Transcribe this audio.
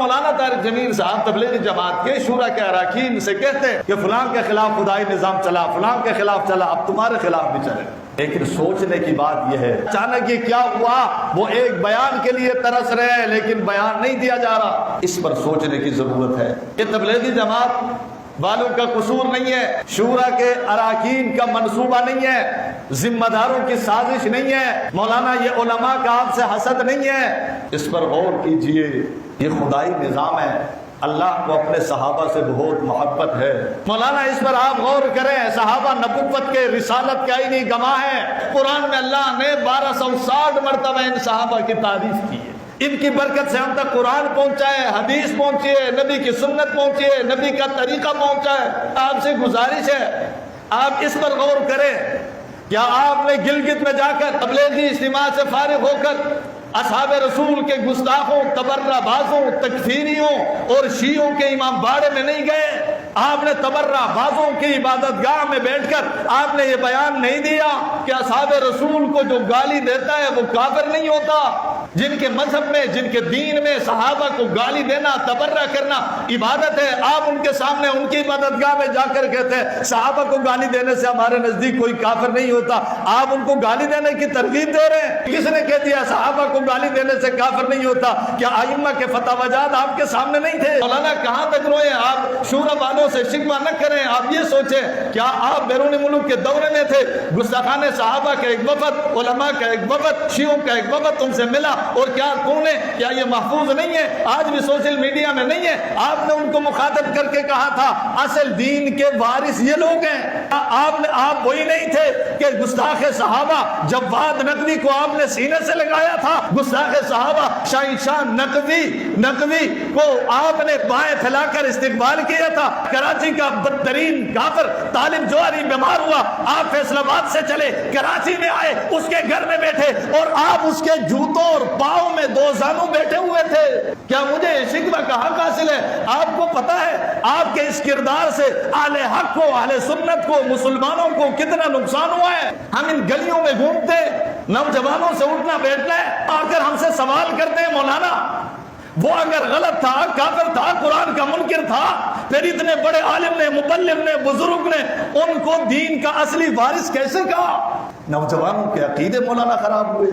مولانا طارق جمیل صاحب تبلیغی جماعت کے شورا کے اراکین سے کہتے ہیں کہ فلاں کے خلاف خدائی نظام چلا، فلاں کے خلاف چلا، اب تمہارے خلاف بھی چلے. لیکن سوچنے کی بات یہ ہے اچانک یہ کیا ہوا، وہ ایک بیان کے لیے ترس رہے ہیں لیکن بیان نہیں دیا جا رہا. اس پر سوچنے کی ضرورت ہے. یہ تبلیغی جماعت والوں کا قصور نہیں ہے، شورا کے اراکین کا منصوبہ نہیں ہے، ذمہ داروں کی سازش نہیں ہے. مولانا یہ علماء کا آپ سے حسد نہیں ہے. اس پر غور کیجئے، یہ خدائی نظام ہے. اللہ کو اپنے صحابہ سے بہت محبت ہے. مولانا اس پر آپ غور کریں. صحابہ نبوت کے رسالت کا ہی نہیں گواہ ہے. قرآن میں اللہ نے 1260 مرتبہ ان صحابہ کی تعریف کی ہے. ان کی برکت سے ہم تک قرآن پہنچا ہے، حدیث پہنچی ہے، نبی کی سنت پہنچی ہے، نبی کا طریقہ پہنچا ہے. آپ سے گزارش ہے آپ اس پر غور کریں. کیا آپ نے گلگت میں جا کر تبلیغی اجتماع سے فارغ ہو کر اصحاب رسول کے گستاخوں، تبرہ بازوں، تکفیریوں اور شیعوں کے امام باڑے میں نہیں گئے؟ آپ نے تبرہ بازوں کی عبادت گاہ میں بیٹھ کر آپ نے یہ بیان نہیں دیا کہ اصحاب رسول کو جو گالی دیتا ہے وہ کافر نہیں ہوتا؟ جن کے مذہب میں، جن کے دین میں صحابہ کو گالی دینا، تبرہ کرنا عبادت ہے، آپ ان کے سامنے ان کی عبادت گاہ میں جا کر کہتے ہیں صحابہ کو گالی دینے سے ہمارے نزدیک کوئی کافر نہیں ہوتا. آپ ان کو گالی دینے کی ترغیب دے رہے ہیں. کس نے کہہ دیا صحابہ کو گالی دینے سے کافر نہیں ہوتا؟ کیا ائمہ کے فتاوی جات آپ کے سامنے نہیں تھے؟ مولانا کہاں تک روئے آپ؟ شورا والوں سے شکوہ نہ کریں. آپ یہ سوچیں کیا آپ بیرون ملک کے دورے میں تھے؟ گستاخان صحابہ کا ایک وفد، علماء کا ایک وفد، شیعوں کا ایک وفد تم سے ملا، اور کیا کون ہے؟ کیا یہ محفوظ نہیں ہے؟ آج بھی سوشل میڈیا میں نہیں ہے؟ آپ نے ان کو مخاطب کر کے کہا تھا اصل دین کے وارث یہ لوگ ہیں. آپ وہی نہیں تھے کہ گستاخ صحابہ جواد نقوی کو آپ نے سینے سے لگایا تھا؟ گستاخ صحابہ شاہ نقوی کو آپ نے بائیں پھیلا کر استقبال کیا تھا. کراچی کا بدترین کافر طالب جوہری بیمار ہوا، آپ فیصل آباد سے چلے کراچی میں آئے، اس کے گھر میں بیٹھے اور آپ اس کے جوتوں اور پاؤں میں دو زانوں بیٹھے ہوئے تھے. کیا مجھے شکوہ کا حق حاصل ہے؟ آپ کو پتا ہے آپ کے اس کردار سے اہل حق کو، اہل سنت کو، مسلمانوں کو کتنا نقصان ہوا ہے. ہم ان گلیوں میں گھومتے، نوجوانوں سے اٹھنا بیٹھنا ہے، آ کر ہم سے سوال کرتے ہیں مولانا وہ اگر غلط تھا، کافر تھا، قرآن کا منکر تھا، پھر اتنے بڑے عالم نے، مبلغ نے، بزرگ نے ان کو دین کا اصلی وارث کیسے کہا؟ نوجوانوں کے عقیدے مولانا خراب ہوئے.